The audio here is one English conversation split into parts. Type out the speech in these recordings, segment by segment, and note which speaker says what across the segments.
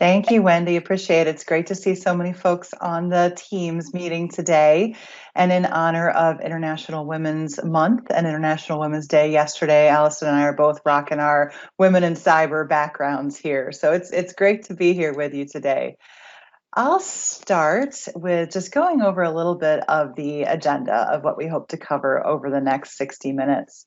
Speaker 1: Thank you, Wendy. Appreciate it. It's great to see so many folks on the Teams meeting today. And in honor of International Women's Month and International Women's Day yesterday, Allison and I are both rocking our women in cyber backgrounds here. So it's great to be here with you today. I'll start with just going over a little bit of the agenda of what we hope to cover over the next 60 minutes.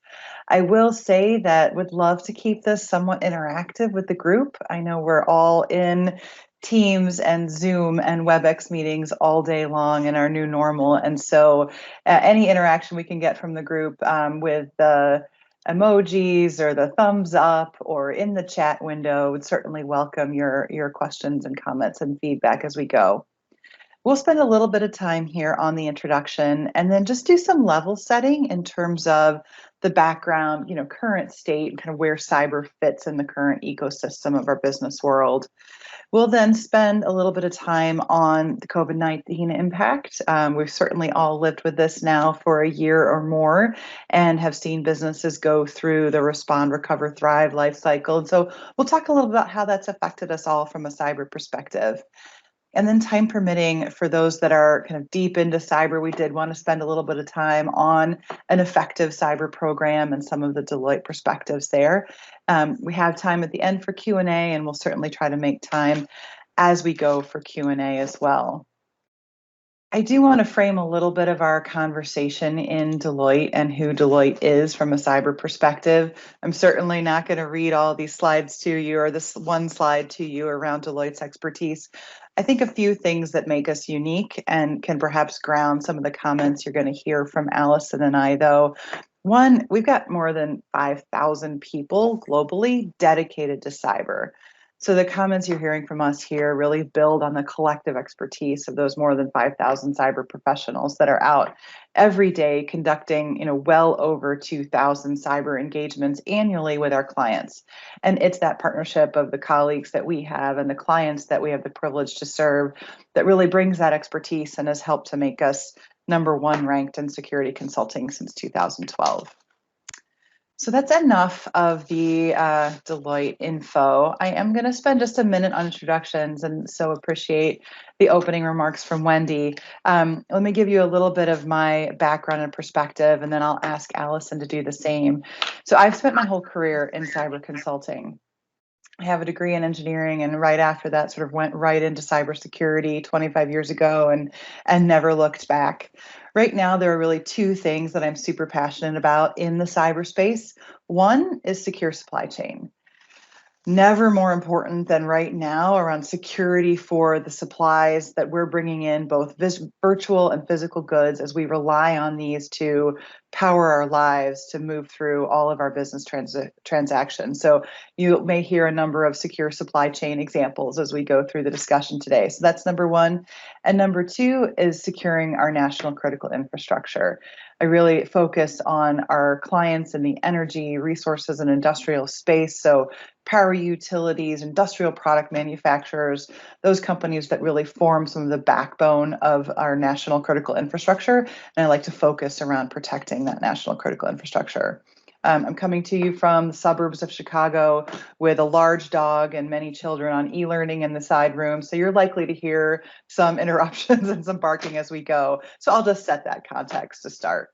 Speaker 1: I will say that would love to keep this somewhat interactive with the group. I know we're all in Teams and Zoom and WebEx meetings all day long in our new normal. And so any interaction we can get from the group with the emojis or the thumbs up or in the chat window would certainly welcome your questions and comments and feedback as we go. We'll spend a little bit of time here on the introduction and then just do some level setting in terms of the background, current state and kind of where cyber fits in the current ecosystem of our business world. We'll then spend a little bit of time on the COVID-19 impact. We've certainly all lived with this now for a year or more and have seen businesses go through the respond, recover, thrive life cycle. And so we'll talk a little about how that's affected us all from a cyber perspective. And then time permitting, for those that are kind of deep into cyber, we did want to spend a little bit of time on an effective cyber program and some of the Deloitte perspectives there. We have time at the end for Q&A, and we'll certainly try to make time as we go for Q&A as well. I do want to frame a little bit of our conversation in Deloitte and who Deloitte is from a cyber perspective. I'm certainly not going to read all these slides to you or this one slide to you around Deloitte's expertise. I think a few things that make us unique and can perhaps ground some of the comments you're going to hear from Allison and I, though. One, we've got more than 5,000 people globally dedicated to cyber. So the comments you're hearing from us here really build on the collective expertise of those more than 5,000 cyber professionals that are out every day conducting, well over 2,000 cyber engagements annually with our clients. And it's that partnership of the colleagues that we have and the clients that we have the privilege to serve that really brings that expertise and has helped to make us #1 ranked in security consulting since 2012. So that's enough of the Deloitte info. I am going to spend just a minute on introductions and so appreciate the opening remarks from Wendy. Let me give you a little bit of my background and perspective, and then I'll ask Allison to do the same. So I've spent my whole career in cyber consulting. I have a degree in engineering, and right after that sort of went right into cybersecurity 25 years ago and never looked back. Right now, there are really two things that I'm super passionate about in the cyberspace. One is secure supply chain. Never more important than right now around security for the supplies that we're bringing in, both virtual and physical goods, as we rely on these to power our lives, to move through all of our business transactions. So you may hear a number of secure supply chain examples as we go through the discussion today. So that's #1. And #2 is securing our national critical infrastructure. I really focus on our clients in the energy, resources, and industrial space. So power utilities, industrial product manufacturers, those companies that really form some of the backbone of our national critical infrastructure. And I like to focus around protecting that national critical infrastructure. I'm coming to you from the suburbs of Chicago with a large dog and many children on e-learning in the side room. So you're likely to hear some interruptions and some barking as we go. So I'll just set that context to start.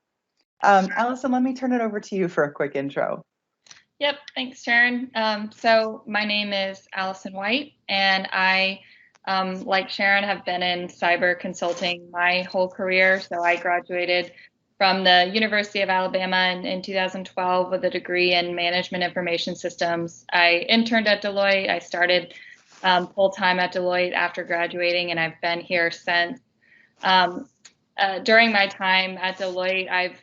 Speaker 1: Allison, let me turn it over to you for a quick intro.
Speaker 2: Yep, thanks, Sharon. So my name is Allison White, and I, like Sharon, have been in cyber consulting my whole career. So I graduated from the University of Alabama in 2012 with a degree in management information systems. I interned at Deloitte. I started full-time at Deloitte after graduating, and I've been here since. During my time at Deloitte, I've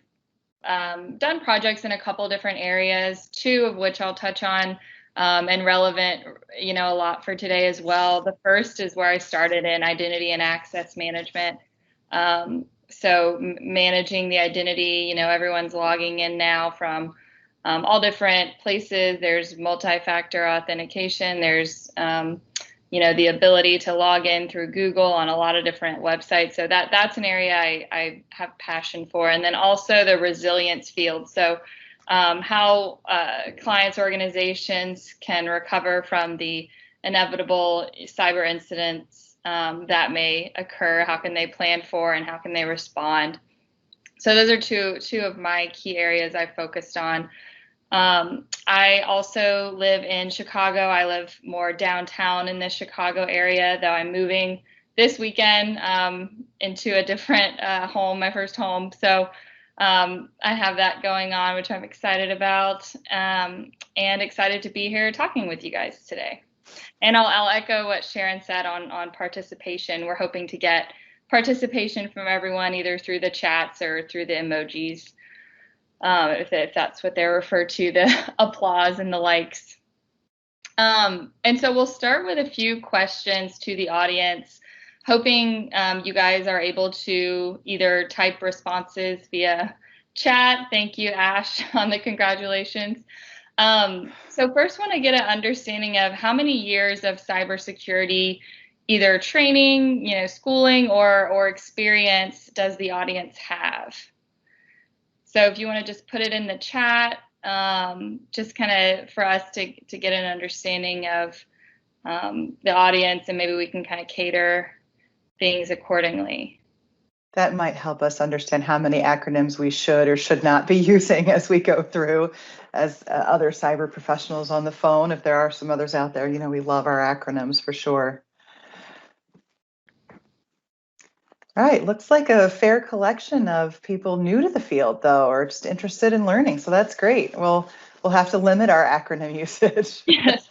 Speaker 2: done projects in a couple different areas, two of which I'll touch on and relevant, a lot for today as well. The first is where I started in identity and access management. So managing the identity, everyone's logging in now from all different places. There's multi-factor authentication. There's, the ability to log in through Google on a lot of different websites. So that's an area I have passion for. And then also the resilience field. So how clients, organizations can recover from the inevitable cyber incidents that may occur? How can they plan for and how can they respond? So those are two of my key areas I focused on. I also live in Chicago. I live more downtown in the Chicago area, though I'm moving this weekend into a different home, my first home. So I have that going on, which I'm excited about, and excited to be here talking with you guys today. And I'll echo what Sharon said on participation. We're hoping to get participation from everyone, either through the chats or through the emojis, if that's what they're referred to, the applause and the likes. And so we'll start with a few questions to the audience, hoping you guys are able to either type responses via chat. Thank you, Ash, on the congratulations. So first, want to get an understanding of how many years of cybersecurity, either training, schooling, or experience does the audience have? So if you want to just put it in the chat, just kind of for us to get an understanding of the audience, and maybe we can kind of cater things accordingly.
Speaker 1: That might help us understand how many acronyms we should or should not be using as we go through as other cyber professionals on the phone. If there are some others out there, we love our acronyms for sure. All right, looks like a fair collection of people new to the field, though, or just interested in learning. So that's great. We'll have to limit our acronym usage.
Speaker 2: Yes.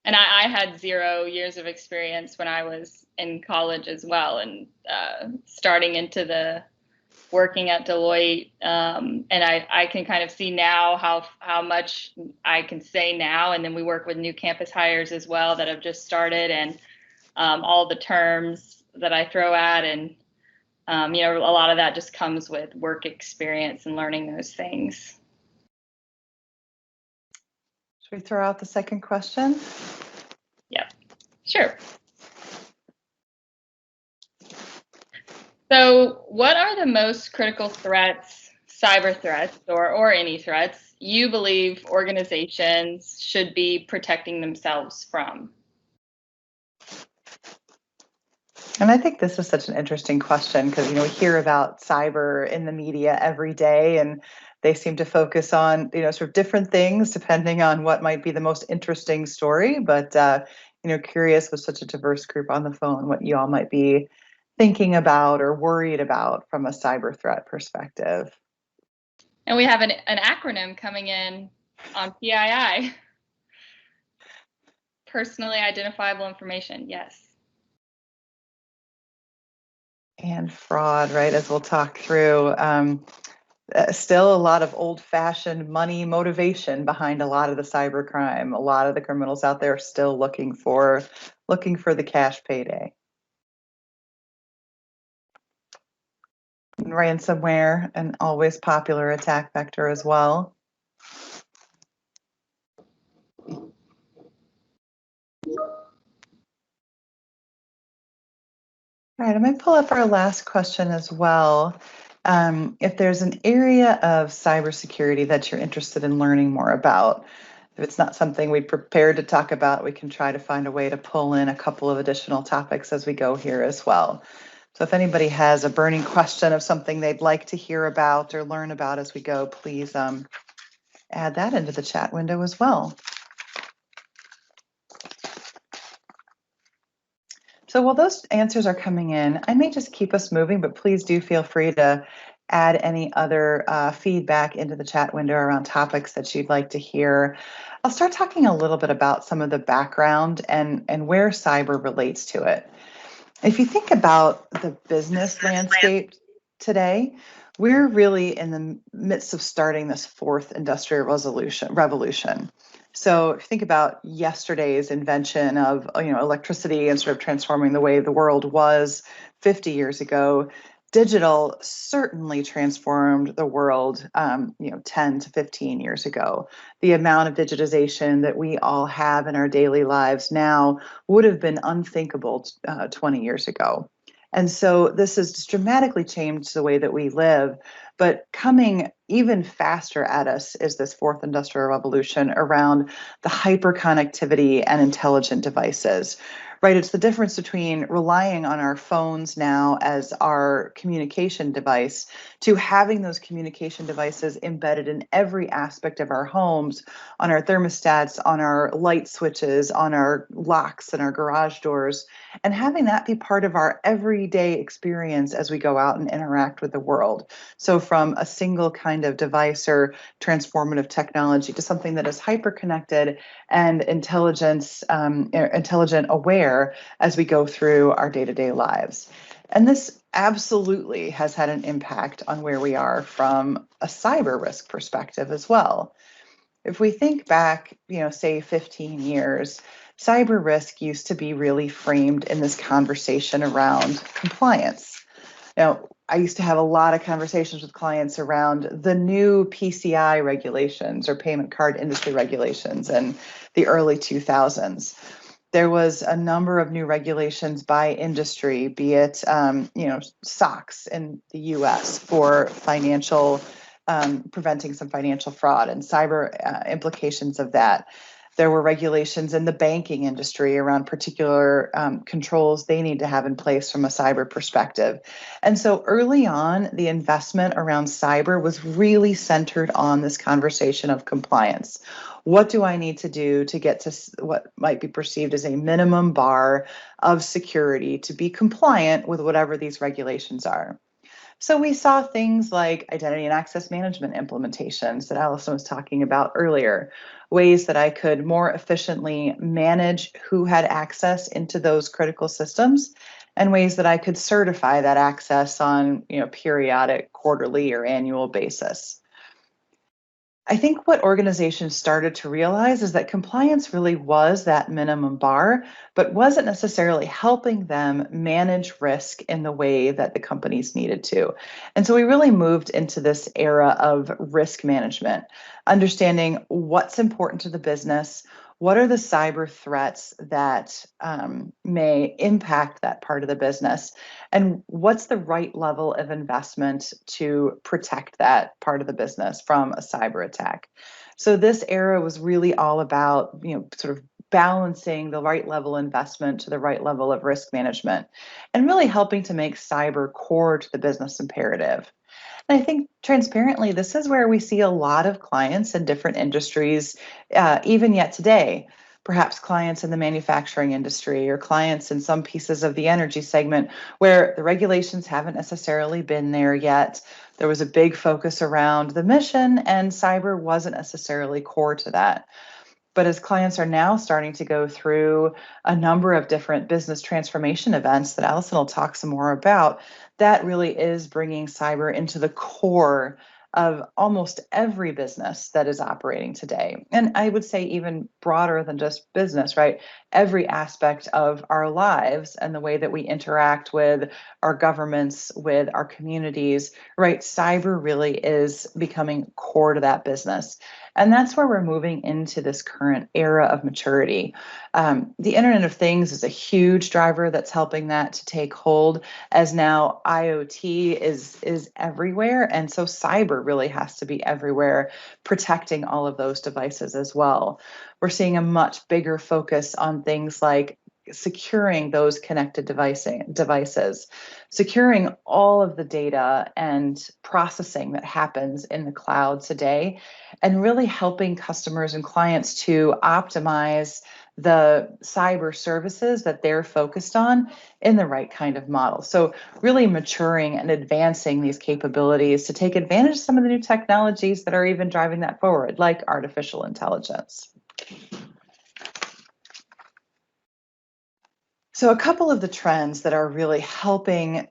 Speaker 2: And I had 0 years of experience when I was in college as well, and starting into the working at Deloitte, and I can kind of see now how much I can say now. And then we work with new campus hires as well that have just started, and all the terms that I throw at, and a lot of that just comes with work experience and learning those things.
Speaker 1: Should we throw out the second question?
Speaker 2: Yep, sure. So what are the most critical threats, cyber threats, or any threats, you believe organizations should be protecting themselves from?
Speaker 1: And I think this is such an interesting question because, we hear about cyber in the media every day, and they seem to focus on, sort of different things depending on what might be the most interesting story. But, curious with such a diverse group on the phone, what you all might be thinking about or worried about from a cyber threat perspective.
Speaker 2: And we have an acronym coming in on PII. Personally identifiable information, yes.
Speaker 1: And fraud, right, as we'll talk through. Still a lot of old-fashioned money motivation behind a lot of the cyber crime. A lot of the criminals out there are still looking for the cash payday. Ransomware, an always popular attack vector as well. All right, I'm going to pull up our last question as well. If there's an area of cybersecurity that you're interested in learning more about, if it's not something we prepared to talk about, we can try to find a way to pull in a couple of additional topics as we go here as well. So if anybody has a burning question of something they'd like to hear about or learn about as we go, please add that into the chat window as well. So while those answers are coming in, I may just keep us moving, but please do feel free to add any other feedback into the chat window around topics that you'd like to hear. I'll start talking a little bit about some of the background and where cyber relates to it. If you think about the business landscape today, we're really in the midst of starting this fourth industrial revolution. So if you think about yesterday's invention of electricity and sort of transforming the way the world was 50 years ago, digital certainly transformed the world 10 to 15 years ago. The amount of digitization that we all have in our daily lives now would have been unthinkable 20 years ago. And so this has just dramatically changed the way that we live. But coming even faster at us is this fourth industrial revolution around the hyperconnectivity and intelligent devices. Right, it's the difference between relying on our phones now as our communication device to having those communication devices embedded in every aspect of our homes, on our thermostats, on our light switches, on our locks and our garage doors, and having that be part of our everyday experience as we go out and interact with the world. So from a single kind of device or transformative technology to something that is hyper connected and intelligent aware as we go through our day-to-day lives. And this absolutely has had an impact on where we are from a cyber risk perspective as well. If we think back, say 15 years, cyber risk used to be really framed in this conversation around compliance. Now, I used to have a lot of conversations with clients around the new PCI regulations or payment card industry regulations in the early 2000s. There was a number of new regulations by industry, be it SOX in the U.S. for preventing some financial fraud and cyber implications of that. There were regulations in the banking industry around particular controls they need to have in place from a cyber perspective. And so early on, the investment around cyber was really centered on this conversation of compliance. What do I need to do to get to what might be perceived as a minimum bar of security to be compliant with whatever these regulations are? So we saw things like identity and access management implementations that Allison was talking about earlier, ways that I could more efficiently manage who had access into those critical systems, and ways that I could certify that access on, periodic, quarterly, or annual basis. I think what organizations started to realize is that compliance really was that minimum bar, but wasn't necessarily helping them manage risk in the way that the companies needed to. And so we really moved into this era of risk management, understanding what's important to the business, what are the cyber threats that may impact that part of the business, and what's the right level of investment to protect that part of the business from a cyber attack. So this era was really all about, sort of balancing the right level investment to the right level of risk management and really helping to make cyber core to the business imperative. And I think transparently, this is where we see a lot of clients in different industries, even yet today. Perhaps clients in the manufacturing industry or clients in some pieces of the energy segment where the regulations haven't necessarily been there yet. There was a big focus around the mission, and cyber wasn't necessarily core to that. But as clients are now starting to go through a number of different business transformation events that Allison will talk some more about, that really is bringing cyber into the core of almost every business that is operating today. And I would say even broader than just business, right? Every aspect of our lives and the way that we interact with our governments, with our communities, right? Cyber really is becoming core to that business. And that's where we're moving into this current era of maturity. The Internet of Things is a huge driver that's helping that to take hold, as now IoT is everywhere. And so cyber really has to be everywhere, protecting all of those devices as well. We're seeing a much bigger focus on things like securing those connected devices, securing all of the data and processing that happens in the cloud today, and really helping customers and clients to optimize the cyber services that they're focused on in the right kind of model. So really maturing and advancing these capabilities to take advantage of some of the new technologies that are even driving that forward, like artificial intelligence. So a couple of the trends that are really helping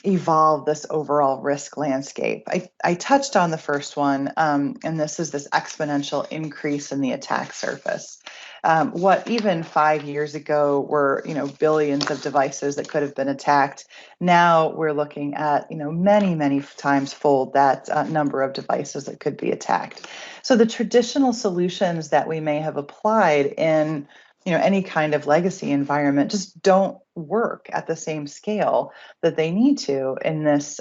Speaker 1: evolve this overall risk landscape. I touched on the first one, and this is this exponential increase in the attack surface. What even 5 years ago were, billions of devices that could have been attacked. Now we're looking at, many, many times fold that number of devices that could be attacked. So the traditional solutions that we may have applied in any kind of legacy environment just don't work at the same scale that they need to in this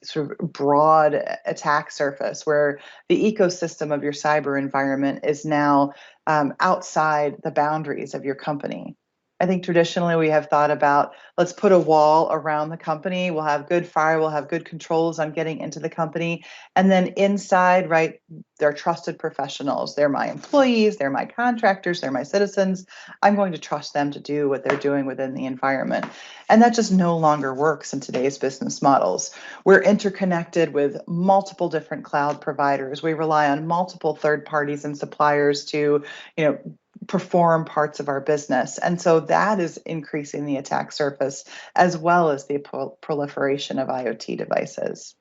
Speaker 1: sort of broad attack surface where the ecosystem of your cyber environment is now outside the boundaries of your company. I think traditionally we have thought about, let's put a wall around the company. We'll have good fire, we'll have good controls on getting into the company. And then inside, right, they're trusted professionals. They're my employees, they're my contractors, they're my citizens. I'm going to trust them to do what they're doing within the environment. And that just no longer works in today's business models. We're interconnected with multiple different cloud providers. We rely on multiple third parties and suppliers to, perform parts of our business. And so that is increasing the attack surface as well as the proliferation of IoT devices.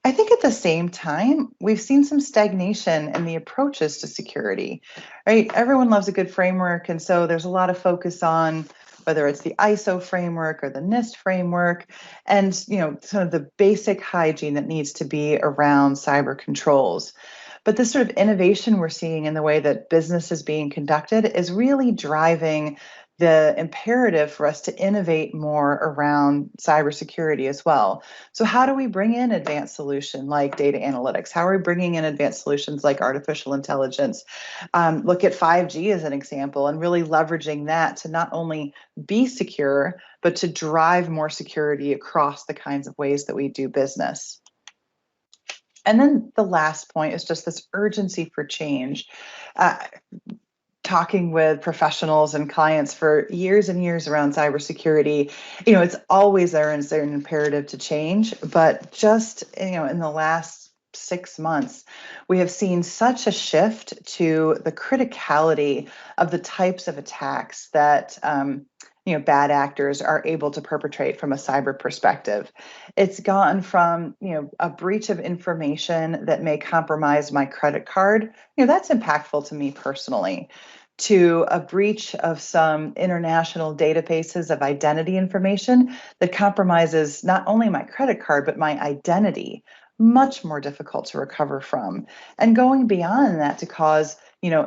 Speaker 1: I think at the same time, we've seen some stagnation in the approaches to security, right? Everyone loves a good framework. And so there's a lot of focus on whether it's the ISO framework or the NIST framework and, some of the basic hygiene that needs to be around cyber controls. But this sort of innovation we're seeing in the way that business is being conducted is really driving the imperative for us to innovate more around cybersecurity as well. So how do we bring in advanced solutions like data analytics? How are we bringing in advanced solutions like artificial intelligence? Look at 5G as an example and really leveraging that to not only be secure, but to drive more security across the kinds of ways that we do business. And then the last point is just this urgency for change. Talking with professionals and clients for years and years around cybersecurity, it's always there and there's an imperative to change. But just, in the last 6 months, we have seen such a shift to the criticality of the types of attacks that bad actors are able to perpetrate from a cyber perspective. It's gone from, a breach of information that may compromise my credit card, that's impactful to me personally, to a breach of some international databases of identity information that compromises not only my credit card, but my identity, much more difficult to recover from. And going beyond that to cause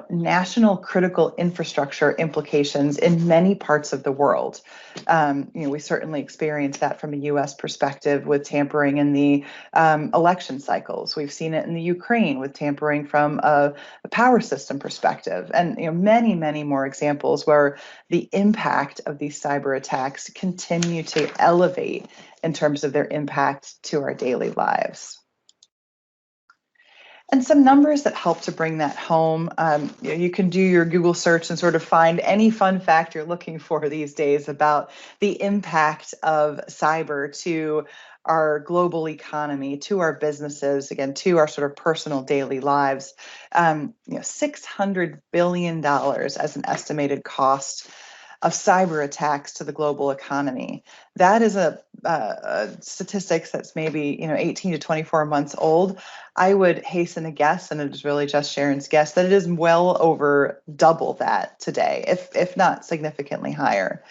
Speaker 1: national critical infrastructure implications in many parts of the world. We certainly experienced that from a U.S. perspective with tampering in the election cycles. We've seen it in the Ukraine with tampering from a power system perspective, and many, many more examples where the impact of these cyber attacks continue to elevate in terms of their impact to our daily lives. And some numbers that help to bring that home. You can do your Google search and sort of find any fun fact you're looking for these days about the impact of cyber to our global economy, to our businesses, again, to our sort of personal daily lives. $600 billion as an estimated cost of cyber attacks to the global economy. That is a statistics that's maybe 18 to 24 months old. I would hasten to guess, and it is really just Sharon's guess, that it is well over double that today, if not significantly higher.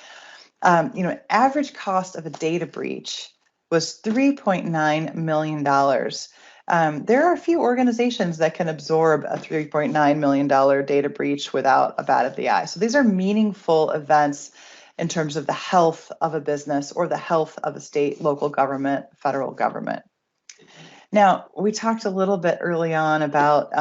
Speaker 1: Average cost of a data breach was $3.9 million. There are a few organizations that can absorb a $3.9 million data breach without a bat of the eye. So these are meaningful events in terms of the health of a business or the health of a state, local government, federal government. Now, we talked a little bit early on about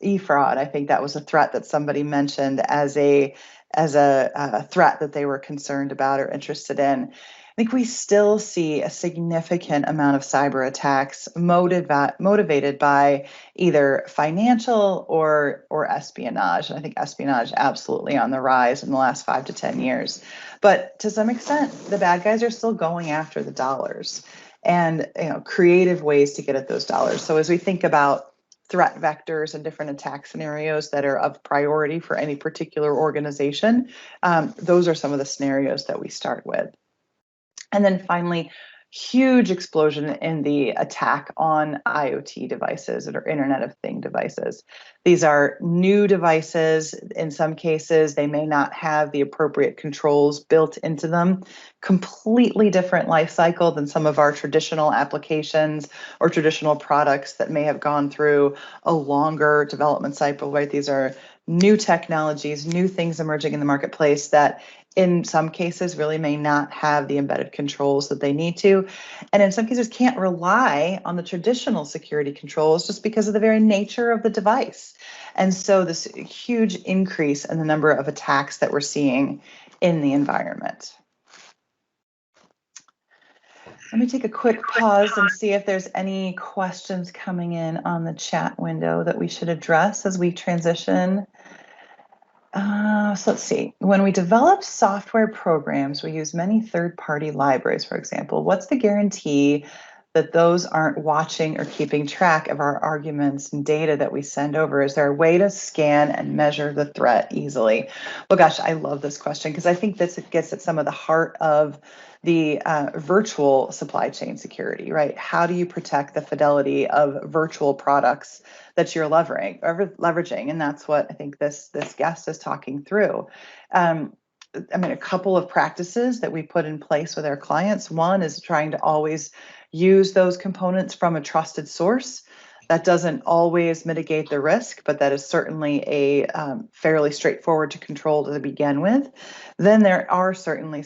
Speaker 1: e-fraud. I think that was a threat that somebody mentioned as a threat that they were concerned about or interested in. I think we still see a significant amount of cyber attacks motivated by either financial or espionage. And I think espionage absolutely on the rise in the last 5 to 10 years. But to some extent, the bad guys are still going after the dollars and creative ways to get at those dollars. So as we think about threat vectors and different attack scenarios that are of priority for any particular organization, those are some of the scenarios that we start with. And then finally, huge explosion in the attack on IoT devices or Internet of Things devices. These are new devices. In some cases, they may not have the appropriate controls built into them. Completely different life cycle than some of our traditional applications or traditional products that may have gone through a longer development cycle, right? These are new technologies, new things emerging in the marketplace that in some cases really may not have the embedded controls that they need to. And in some cases can't rely on the traditional security controls just because of the very nature of the device. And so this huge increase in the number of attacks that we're seeing in the environment. Let me take a quick pause and see if there's any questions coming in on the chat window that we should address as we transition. So let's see. When we develop software programs, we use many third-party libraries, for example. What's the guarantee that those aren't watching or keeping track of our arguments and data that we send over? Is there a way to scan and measure the threat easily? Well, gosh, I love this question because I think this gets at some of the heart of the virtual supply chain security, right? How do you protect the fidelity of virtual products that you're leveraging? And that's what I think this guest is talking through. A couple of practices that we put in place with our clients. One is trying to always use those components from a trusted source. That doesn't always mitigate the risk, but that is certainly a fairly straightforward to control to begin with. Then there are certainly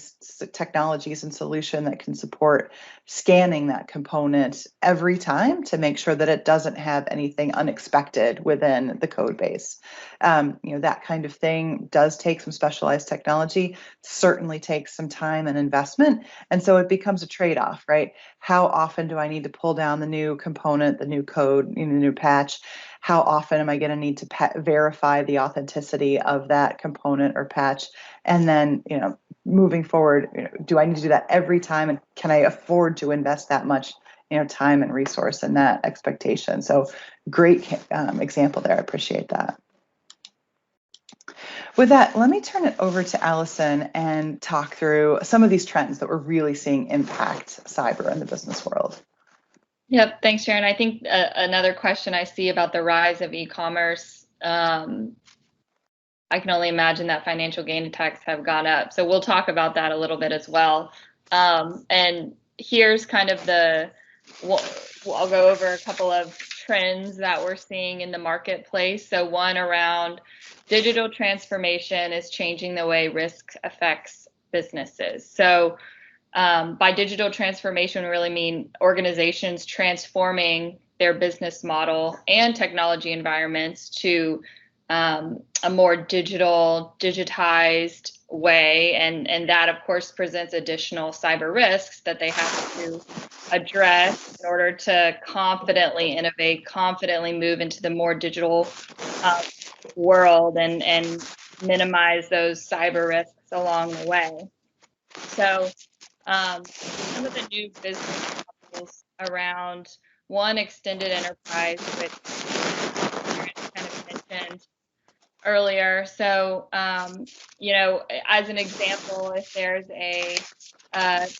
Speaker 1: technologies and solutions that can support scanning that component every time to make sure that it doesn't have anything unexpected within the code base. That kind of thing does take some specialized technology, certainly takes some time and investment. And so it becomes a trade-off, right? How often do I need to pull down the new component, the new code, the new patch? How often am I going to need to verify the authenticity of that component or patch? And then, moving forward, do I need to do that every time? And can I afford to invest that much, time and resource in that expectation? So great example there. I appreciate that. With that, let me turn it over to Allison and talk through some of these trends that we're really seeing impact cyber in the business world.
Speaker 2: Yep, thanks, Sharon. I think another question I see about the rise of e-commerce, I can only imagine that financial gain attacks have gone up. So we'll talk about that a little bit as well. And here's kind of I'll go over a couple of trends that we're seeing in the marketplace. So one around digital transformation is changing the way risk affects businesses. So by digital transformation, we really mean organizations transforming their business model and technology environments to a more digitized way. And that, of course, presents additional cyber risks that they have to address in order to confidently innovate, confidently move into the more digital world and minimize those cyber risks along the way. So some of the new business models around one, extended enterprise, which Sharon kind of mentioned earlier. So, as an example, if there's a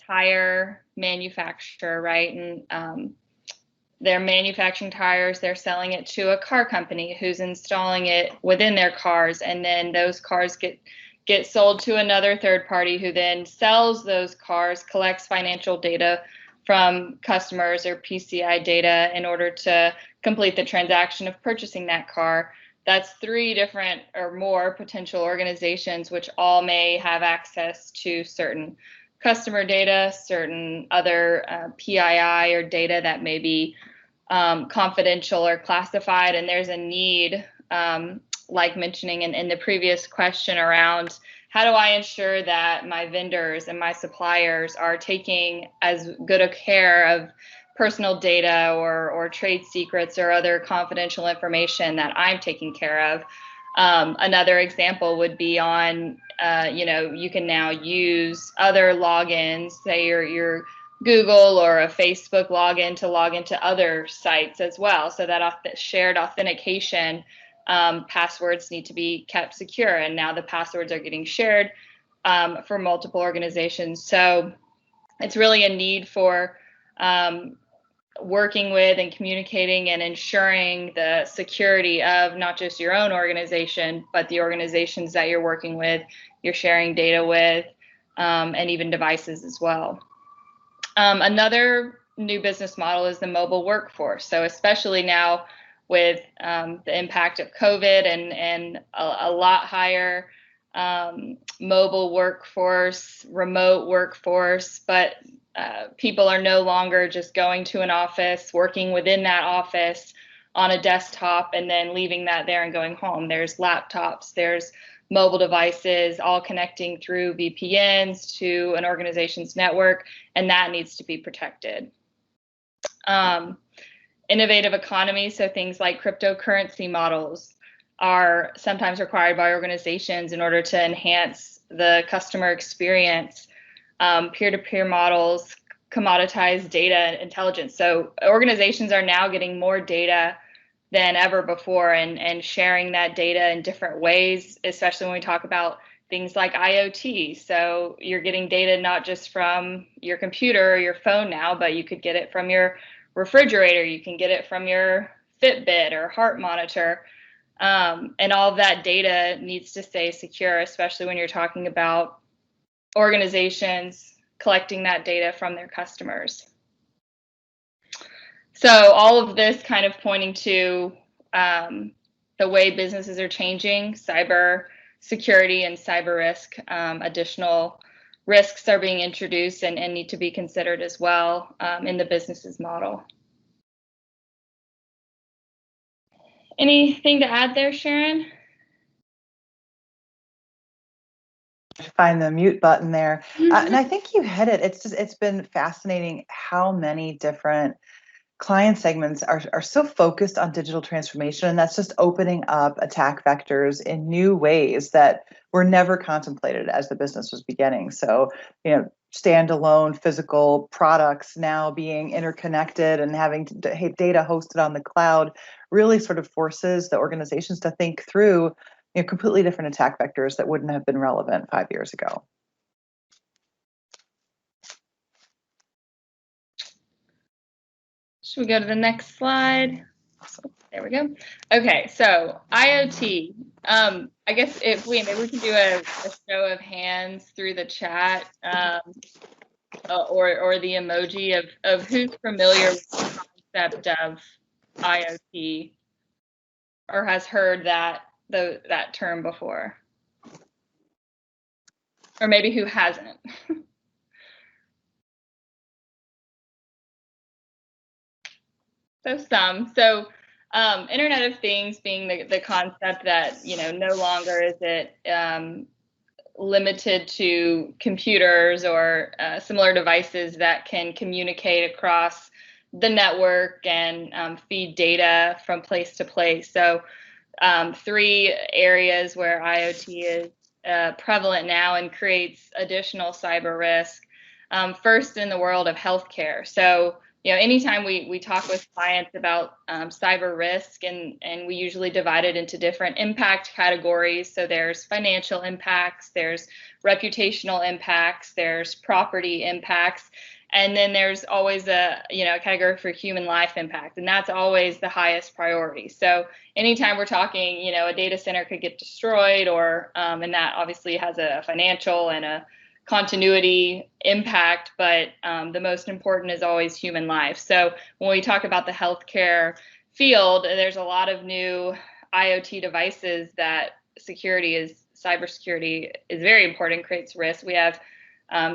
Speaker 2: tire manufacturer, right, and they're manufacturing tires, they're selling it to a car company who's installing it within their cars, and then those cars get sold to another third party who then sells those cars, collects financial data from customers or PCI data in order to complete the transaction of purchasing that car. That's 3 different or more potential organizations, which all may have access to certain customer data, certain other PII or data that may be confidential or classified. And there's a need, like mentioning in the previous question, around how do I ensure that my vendors and my suppliers are taking as good a care of personal data or trade secrets or other confidential information that I'm taking care of. Another example would be on, you can now use other logins, say your Google or a Facebook login, to log into other sites as well. So that shared authentication, passwords need to be kept secure. And now the passwords are getting shared for multiple organizations. So it's really a need for working with and communicating and ensuring the security of not just your own organization, but the organizations that you're working with, you're sharing data with, and even devices as well. Another new business model is the mobile workforce. So especially now with the impact of COVID and a lot higher mobile workforce, remote workforce, but people are no longer just going to an office, working within that office on a desktop and then leaving that there and going home. There's laptops, there's mobile devices, all connecting through VPNs to an organization's network, and that needs to be protected. Innovative economy, so things like cryptocurrency models are sometimes required by organizations in order to enhance the customer experience. Peer-to-peer models, commoditized data intelligence. So organizations are now getting more data than ever before and sharing that data in different ways, especially when we talk about things like IoT. So you're getting data not just from your computer or your phone now, but you could get it from your refrigerator, you can get it from your Fitbit or heart monitor. And all of that data needs to stay secure, especially when you're talking about organizations collecting that data from their customers. So all of this kind of pointing to the way businesses are changing, cyber security and cyber risk. Additional risks are being introduced and need to be considered as well in the business's model. Anything to add there, Sharon?
Speaker 1: Find the mute button there. And I think you hit it. It's been fascinating how many different client segments are so focused on digital transformation, and that's just opening up attack vectors in new ways that were never contemplated as the business was beginning. So, standalone physical products now being interconnected and having data hosted on the cloud really sort of forces the organizations to think through completely different attack vectors that wouldn't have been relevant 5 years ago.
Speaker 2: Should we go to the next slide? There we go. Okay, so IoT. I guess if maybe we can do a show of hands through the chat or the emoji of who's familiar with the concept of IoT or has heard that term before, or maybe who hasn't. So some. So Internet of Things being the concept that no longer is it limited to computers or similar devices that can communicate across the network and feed data from place to place. So 3 areas where IoT is prevalent now and creates additional cyber risk. First, in the world of healthcare. So anytime we talk with clients about cyber risk, and we usually divide it into different impact categories. So there's financial impacts, there's reputational impacts, there's property impacts, and then there's always a category for human life impact, and that's always the highest priority. So anytime we're talking, a data center could get destroyed, or and that obviously has a financial and a continuity impact, but the most important is always human life. So when we talk about the healthcare field, there's a lot of new IoT devices that cybersecurity is very important, creates risk. We have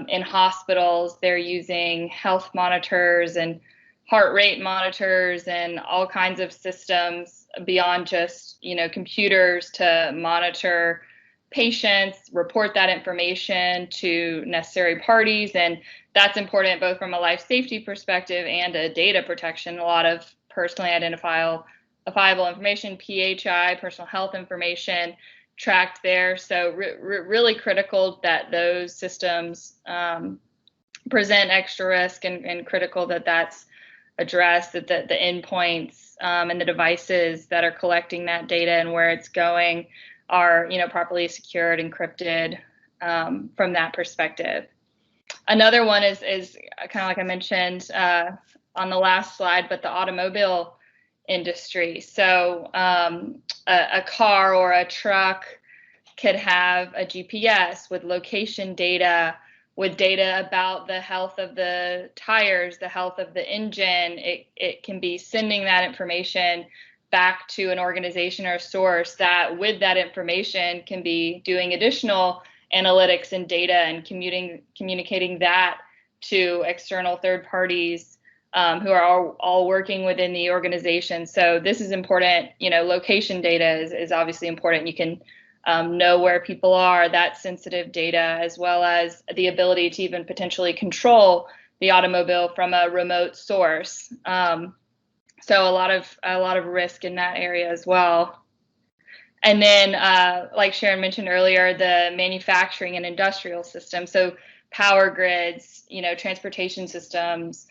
Speaker 2: in hospitals, they're using health monitors and heart rate monitors and all kinds of systems beyond just computers to monitor patients, report that information to necessary parties, and that's important both from a life safety perspective and a data protection. A lot of personally identifiable information, PHI, personal health information, tracked there. So really critical that those systems present extra risk, and critical that that's addressed, that the endpoints and the devices that are collecting that data and where it's going are properly secured, encrypted from that perspective. Another one is kind of like I mentioned on the last slide, but the automobile industry. So a car or a truck could have a GPS with location data, with data about the health of the tires, the health of the engine. It can be sending that information back to an organization or a source that with that information can be doing additional analytics and data and communicating that to external third parties who are all working within the organization. So this is important. Location data is obviously important. You can know where people are, that sensitive data, as well as the ability to even potentially control the automobile from a remote source. So a lot of risk in that area as well. And then, like Sharon mentioned earlier, the manufacturing and industrial system. So power grids, transportation systems,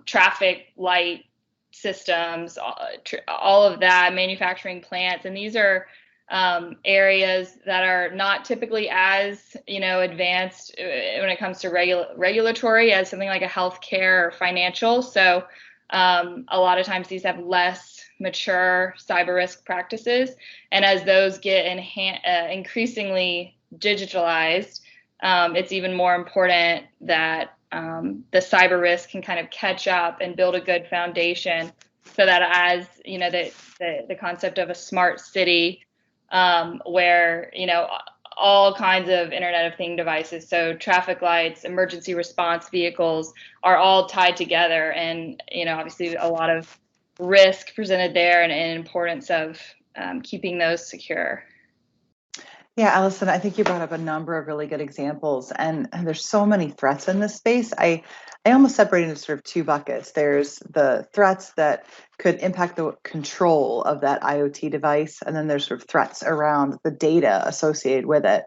Speaker 2: traffic light systems, all of that, manufacturing plants. And these are areas that are not typically as, advanced when it comes to regulatory as something like a healthcare or financial. So a lot of times these have less mature cyber risk practices. And as those get increasingly digitalized, it's even more important that the cyber risk can kind of catch up and build a good foundation so that as, the concept of a smart city, where, all kinds of Internet of Things devices, so traffic lights, emergency response vehicles are all tied together. And, obviously a lot of risk presented there and importance of keeping those secure.
Speaker 1: Yeah, Allison, I think you brought up a number of really good examples, and there's so many threats in this space. I almost separate into sort of two buckets. There's the threats that could impact the control of that IoT device, and then there's sort of threats around the data associated with it.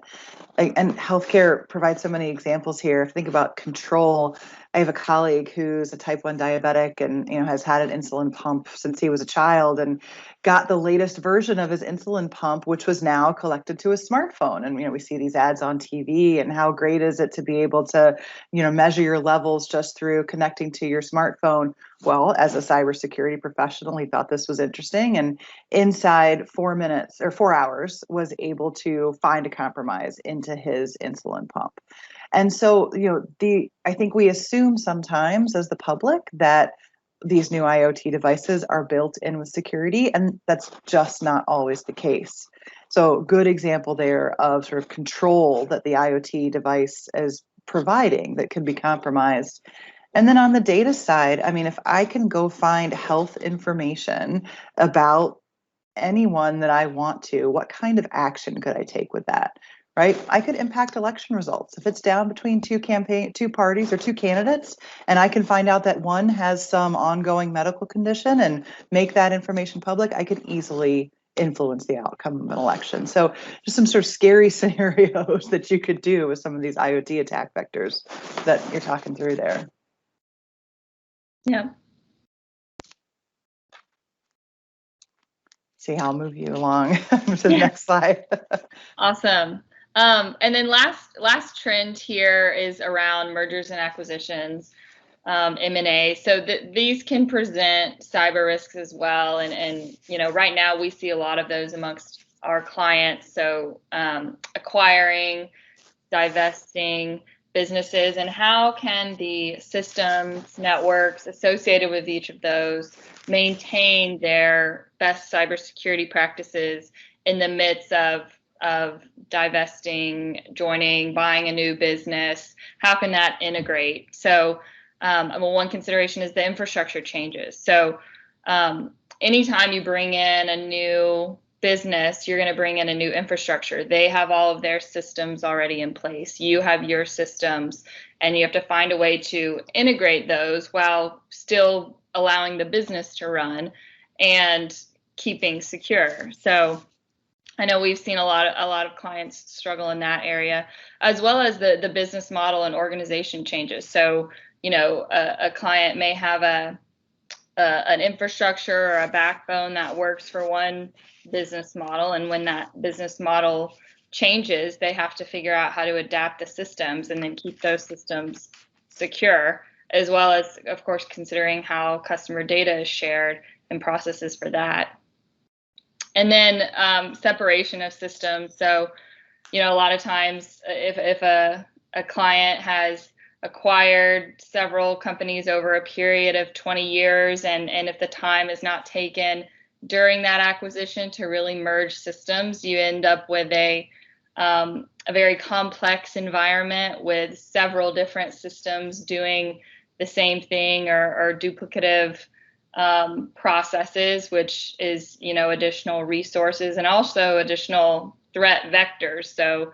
Speaker 1: And healthcare provides so many examples here. If you think about control, I have a colleague who's a type 1 diabetic and has had an insulin pump since he was a child and got the latest version of his insulin pump, which was now collected to his smartphone. And we see these ads on TV, and how great is it to be able to measure your levels just through connecting to your smartphone. Well, as a cybersecurity professional, he thought this was interesting, and inside 4 minutes or 4 hours was able to find a compromise into his insulin pump. And so, I think we assume sometimes as the public that these new IoT devices are built in with security, and that's just not always the case. So good example there of sort of control that the IoT device is providing that can be compromised. And then on the data side, if I can go find health information about anyone that I want to, what kind of action could I take with that? Right? I could impact election results. If it's down between two parties or two candidates, and I can find out that one has some ongoing medical condition and make that information public, I could easily influence the outcome of an election. So just some sort of scary scenarios that you could do with some of these IoT attack vectors that you're talking through there.
Speaker 2: Yeah.
Speaker 1: See how I'll move you along to the next slide.
Speaker 2: Awesome. And then last trend here is around mergers and acquisitions, M&A. So these can present cyber risks as well. And right now we see a lot of those amongst our clients. So acquiring, divesting businesses, and how can the systems, networks associated with each of those maintain their best cybersecurity practices in the midst of divesting, joining, buying a new business? How can that integrate? So one consideration is the infrastructure changes. So anytime you bring in a new business, you're going to bring in a new infrastructure. They have all of their systems already in place. You have your systems, and you have to find a way to integrate those while still allowing the business to run and keeping secure. So I know we've seen a lot of clients struggle in that area, as well as the business model and organization changes. So a client may have an infrastructure or a backbone that works for one business model, and when that business model changes, they have to figure out how to adapt the systems and then keep those systems secure, as well as, of course, considering how customer data is shared and processes for that. And then separation of systems. So, a lot of times if a client has acquired several companies over a period of 20 years, and if the time is not taken during that acquisition to really merge systems, you end up with a very complex environment with several different systems doing the same thing or duplicative processes, which is, additional resources and also additional threat vectors. So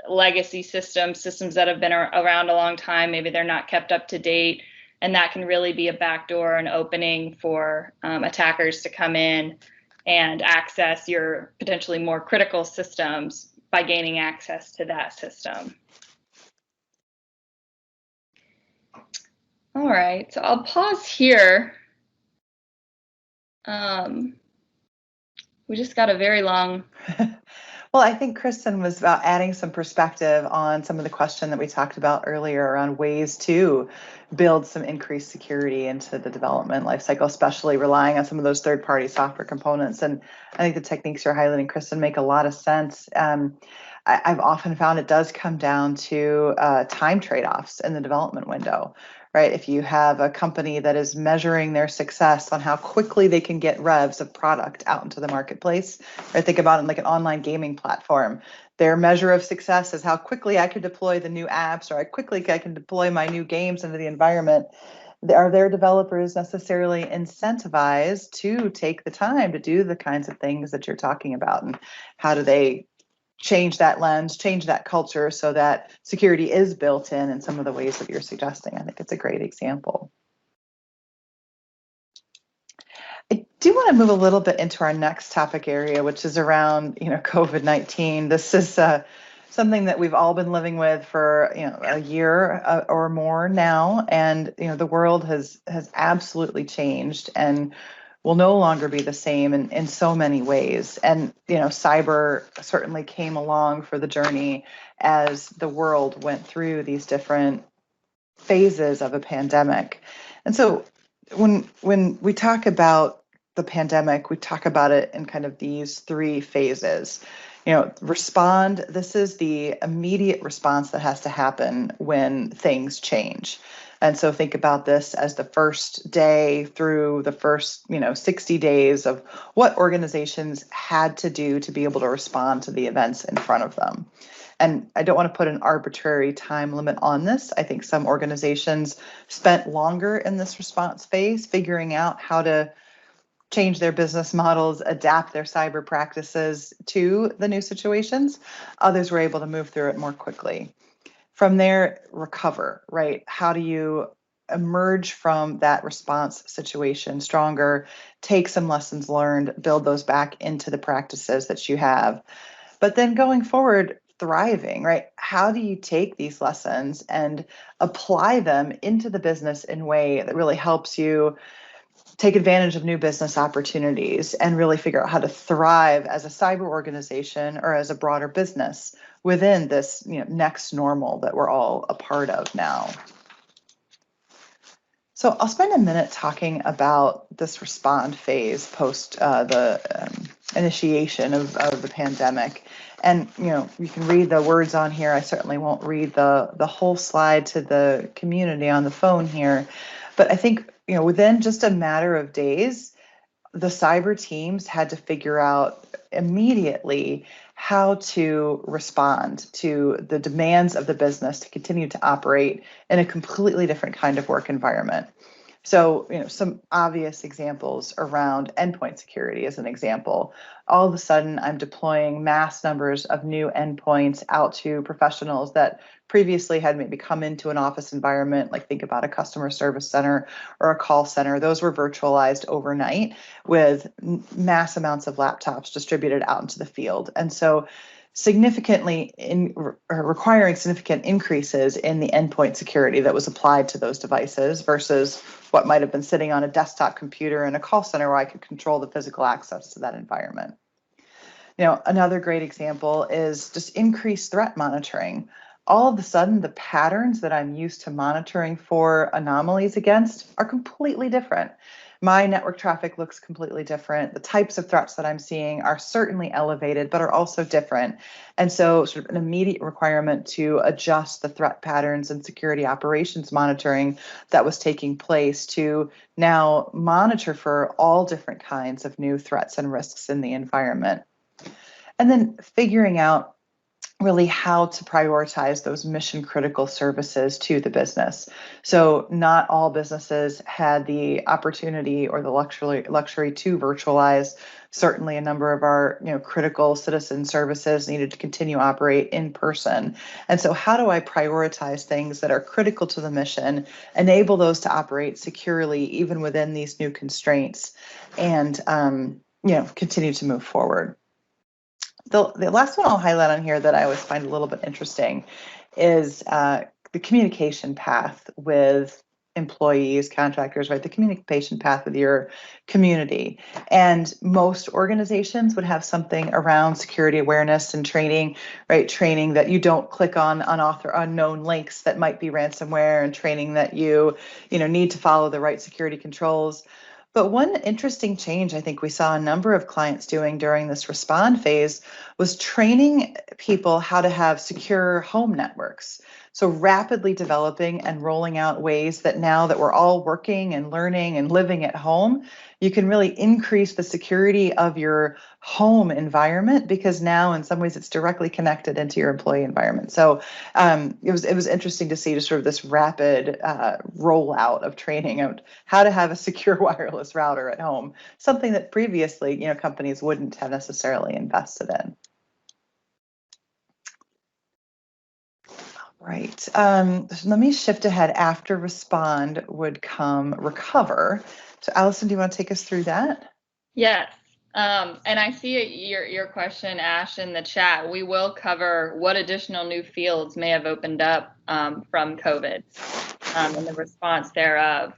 Speaker 2: legacy systems that have been around a long time, maybe they're not kept up to date, and that can really be a backdoor and opening for attackers to come in and access your potentially more critical systems by gaining access to that system. All right, so I'll pause here. We just got a very long.
Speaker 1: Well, I think Kristen was about adding some perspective on some of the question that we talked about earlier around ways to build some increased security into the development lifecycle, especially relying on some of those third-party software components. And I think the techniques you're highlighting, Kristen, make a lot of sense. I've often found it does come down to time trade-offs in the development window. Right? If you have a company that is measuring their success on how quickly they can get revs of product out into the marketplace, or think about it like an online gaming platform. Their measure of success is how quickly I can deploy the new apps, or how quickly I can deploy my new games into the environment. Are their developers necessarily incentivized to take the time to do the kinds of things that you're talking about? And how do they change that lens, change that culture so that security is built in some of the ways that you're suggesting? I think it's a great example. I do want to move a little bit into our next topic area, which is around, COVID-19. This is something that we've all been living with for, a year or more now, and the world has absolutely changed and will no longer be the same in so many ways. And, cyber certainly came along for the journey as the world went through these different phases of a pandemic. And so when we talk about the pandemic, we talk about it in kind of these three phases. Respond, this is the immediate response that has to happen when things change. And so think about this as the first day through the first, 60 days of what organizations had to do to be able to respond to the events in front of them. And I don't want to put an arbitrary time limit on this. I think some organizations spent longer in this response phase, figuring out how to change their business models, adapt their cyber practices to the new situations. Others were able to move through it more quickly. From there, recover, right? How do you emerge from that response situation stronger, take some lessons learned, build those back into the practices that you have? But then going forward, thriving, right? How do you take these lessons and apply them into the business in a way that really helps you take advantage of new business opportunities and really figure out how to thrive as a cyber organization or as a broader business within this next normal that we're all a part of now? So I'll spend a minute talking about this respond phase post the initiation of the pandemic. And you can read the words on here. I certainly won't read the whole slide to the community on the phone here, but I think within just a matter of days, the cyber teams had to figure out immediately how to respond to the demands of the business to continue to operate in a completely different kind of work environment. So, some obvious examples around endpoint security as an example. All of a sudden, I'm deploying mass numbers of new endpoints out to professionals that previously had maybe come into an office environment, like think about a customer service center or a call center. Those were virtualized overnight with mass amounts of laptops distributed out into the field. And so significantly requiring significant increases in the endpoint security that was applied to those devices versus what might have been sitting on a desktop computer in a call center where I could control the physical access to that environment. Another great example is just increased threat monitoring. All of a sudden, the patterns that I'm used to monitoring for anomalies against are completely different. my network traffic looks completely different. The types of threats that I'm seeing are certainly elevated, but are also different. And so sort of an immediate requirement to adjust the threat patterns and security operations monitoring that was taking place to now monitor for all different kinds of new threats and risks in the environment. And then figuring out really how to prioritize those mission critical services to the business. So not all businesses had the opportunity or the luxury to virtualize. Certainly a number of our critical citizen services needed to continue to operate in person. And so how do I prioritize things that are critical to the mission, enable those to operate securely even within these new constraints, and continue to move forward. The last one I'll highlight on here that I always find a little bit interesting is the communication path with employees, contractors, right? The communication path with your community. And most organizations would have something around security awareness and training, right? Training that you don't click on unknown links that might be ransomware, and training that you need to follow the right security controls. But one interesting change I think we saw a number of clients doing during this respond phase was training people how to have secure home networks. So rapidly developing and rolling out ways that now that we're all working and learning and living at home, you can really increase the security of your home environment, because now in some ways it's directly connected into your employee environment. So it was interesting to see just sort of this rapid rollout of training of how to have a secure wireless router at home, something that previously companies wouldn't have necessarily invested in. Right. So let me shift ahead. After respond would come recover. So Allison, do you want to take us through that?
Speaker 2: Yes. And I see your question, Ash, in the chat. We will cover what additional new fields may have opened up from COVID and the response thereof.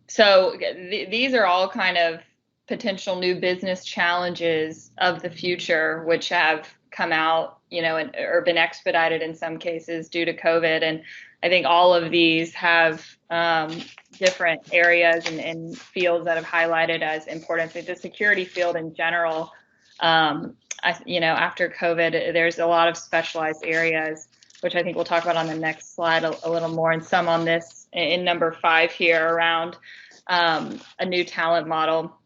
Speaker 2: So these are all kind of potential new business challenges of the future, which have come out, or been expedited in some cases due to COVID. And I think all of these have different areas and fields that have highlighted as important. So the security field in general, after COVID, there's a lot of specialized areas, which I think we'll talk about on the next slide a little more, and some on this in number 5 here around a new talent model.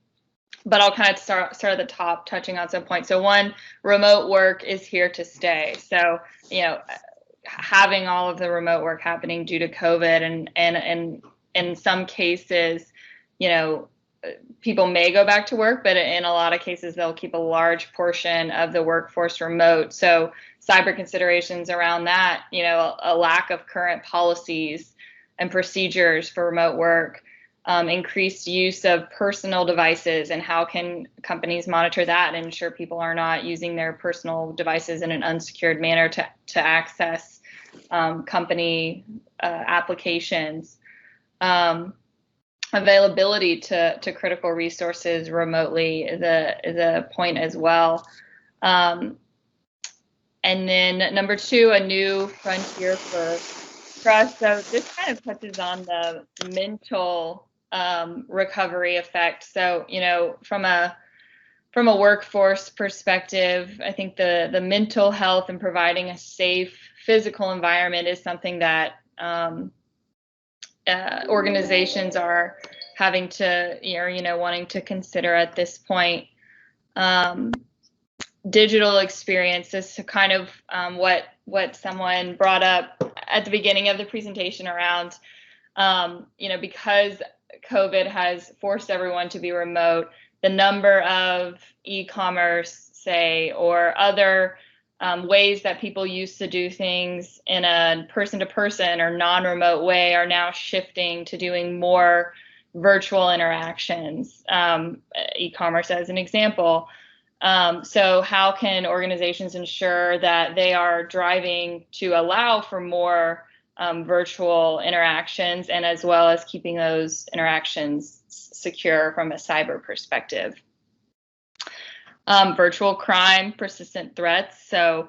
Speaker 2: But I'll kind of start at the top, touching on some points. So one, remote work is here to stay. So, having all of the remote work happening due to COVID, and in some cases, people may go back to work, but in a lot of cases, they'll keep a large portion of the workforce remote. So cyber considerations around that, a lack of current policies and procedures for remote work, increased use of personal devices, and how can companies monitor that and ensure people are not using their personal devices in an unsecured manner to access company applications. Availability to critical resources remotely is a point as well. And then number 2, a new frontier for trust. So this kind of touches on the mental recovery effect. So, from a workforce perspective, I think the mental health and providing a safe physical environment is something that organizations are having to, wanting to consider at this point. Digital experiences, so kind of what someone brought up at the beginning of the presentation around, because COVID has forced everyone to be remote, the number of e-commerce, say, or other ways that people used to do things in a person-to-person or non-remote way are now shifting to doing more virtual interactions, e-commerce as an example. So how can organizations ensure that they are driving to allow for more virtual interactions, and as well as keeping those interactions secure from a cyber perspective? Virtual crime, persistent threats. So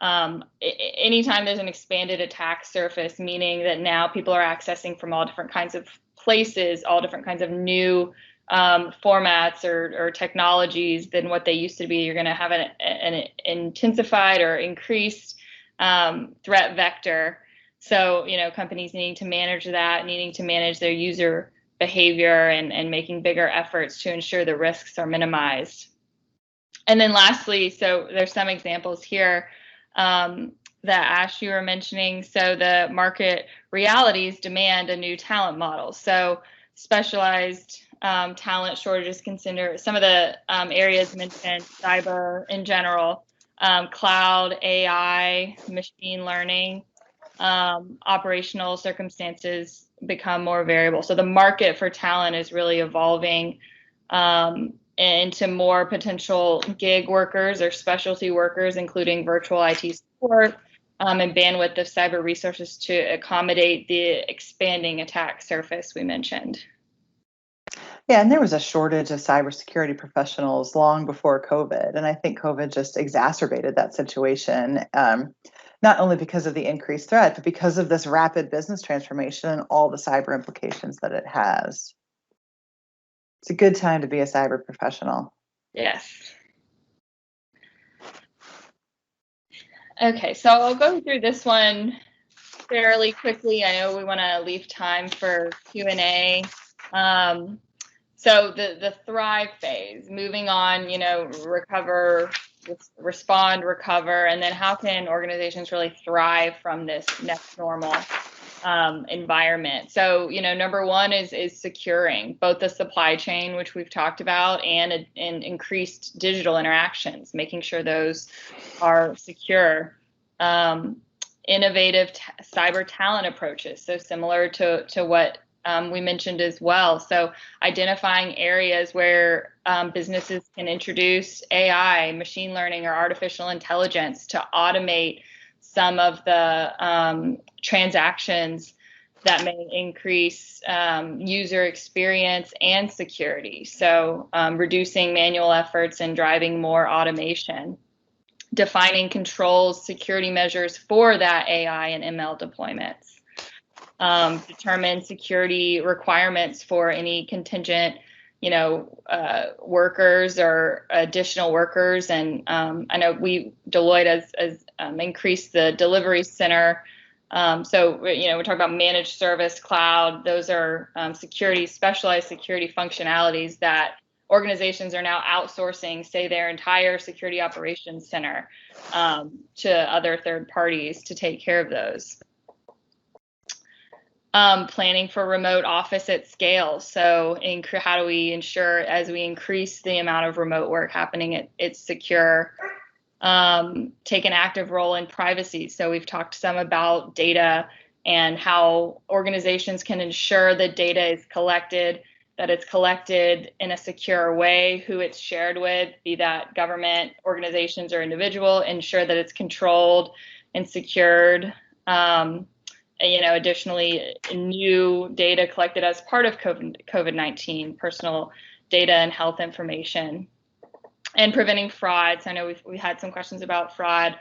Speaker 2: anytime there's an expanded attack surface, meaning that now people are accessing from all different kinds of places, all different kinds of new formats or technologies than what they used to be. You're going to have an intensified or increased threat vector. So, companies needing to manage that, needing to manage their user behavior and making bigger efforts to ensure the risks are minimized. And then lastly, so there's some examples here that Ash, you were mentioning. So the market realities demand a new talent model. So specialized talent shortages consider some of the areas mentioned, cyber in general, cloud, AI, machine learning, operational circumstances become more variable. So the market for talent is really evolving into more potential gig workers or specialty workers, including virtual IT support and bandwidth of cyber resources to accommodate the expanding attack surface we mentioned.
Speaker 1: Yeah, and there was a shortage of cybersecurity professionals long before COVID, and I think COVID just exacerbated that situation, not only because of the increased threat, but because of this rapid business transformation and all the cyber implications that it has. It's a good time to be a cyber professional.
Speaker 2: Yes. Okay, so I'll go through this one fairly quickly. I know we want to leave time for Q&A. So the thrive phase, moving on, recover, respond, recover, and then how can organizations really thrive from this next normal environment? So, number one is securing both the supply chain, which we've talked about, and increased digital interactions, making sure those are secure. Innovative cyber talent approaches, so similar to what we mentioned as well. So identifying areas where businesses can introduce AI, machine learning, or artificial intelligence to automate some of the transactions that may increase user experience and security. So reducing manual efforts and driving more automation. Defining controls, security measures for that AI and ML deployments. Determine security requirements for any contingent, workers or additional workers. And I know Deloitte has increased the delivery center. So, we're talking about managed service, cloud. Those are specialized security functionalities that organizations are now outsourcing, say, their entire security operations center to other third parties to take care of those. Planning for remote office at scale. So how do we ensure, as we increase the amount of remote work happening, it's secure? Take an active role in privacy. So we've talked some about data and how organizations can ensure that data is collected, that it's collected in a secure way, who it's shared with, be that government, organizations, or individual, ensure that it's controlled and secured. Additionally, new data collected as part of COVID-19, personal data and health information, and preventing fraud. So I know we had some questions about fraud.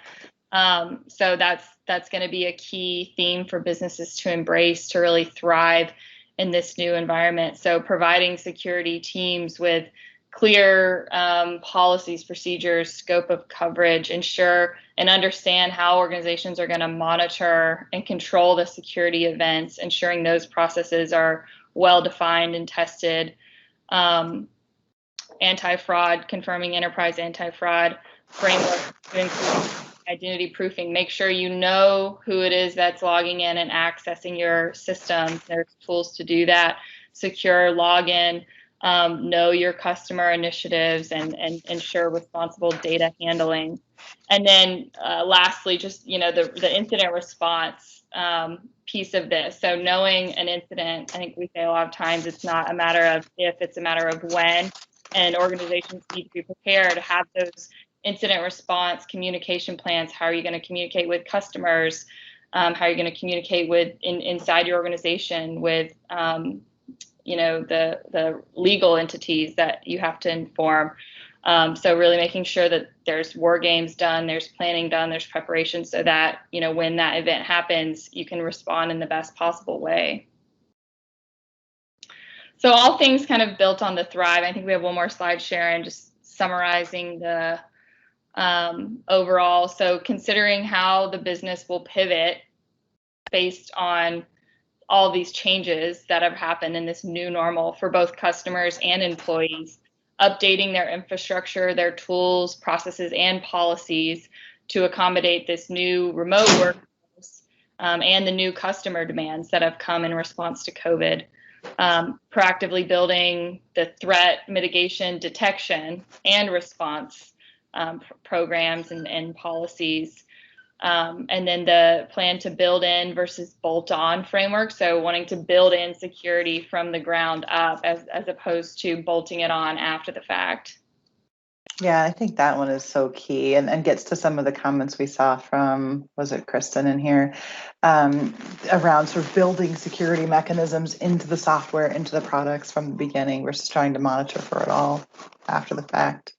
Speaker 2: So that's going to be a key theme for businesses to embrace to really thrive in this new environment. So providing security teams with clear policies, procedures, scope of coverage, ensure and understand how organizations are going to monitor and control the security events, ensuring those processes are well defined and tested. Anti-fraud, confirming enterprise anti-fraud framework to include identity proofing. Make sure you know who it is that's logging in and accessing your systems. There's tools to do that. Secure login. Know your customer initiatives and ensure responsible data handling. And then lastly, just, the incident response piece of this. So knowing an incident, I think we say a lot of times it's not a matter of if, it's a matter of when, and organizations need to be prepared to have those incident response communication plans. How are you going to communicate with customers? How are you going to communicate with inside your organization with the legal entities that you have to inform. So really making sure that there's war games done, there's planning done, there's preparation so that, when that event happens, you can respond in the best possible way. So all things kind of built on the Thrive. I think we have one more slide, Sharon, just summarizing the overall. So considering how the business will pivot based on all these changes that have happened in this new normal for both customers and employees, updating their infrastructure, their tools, processes, and policies to accommodate this new remote workforce and the new customer demands that have come in response to COVID. Proactively building the threat mitigation, detection, and response programs and policies. And then the plan to build in versus bolt on framework. So wanting to build in security from the ground up as opposed to bolting it on after the fact.
Speaker 1: Yeah, I think that one is so key and gets to some of the comments we saw from, was it Kristen in here, around sort of building security mechanisms into the software, into the products from the beginning versus trying to monitor for it all after the fact.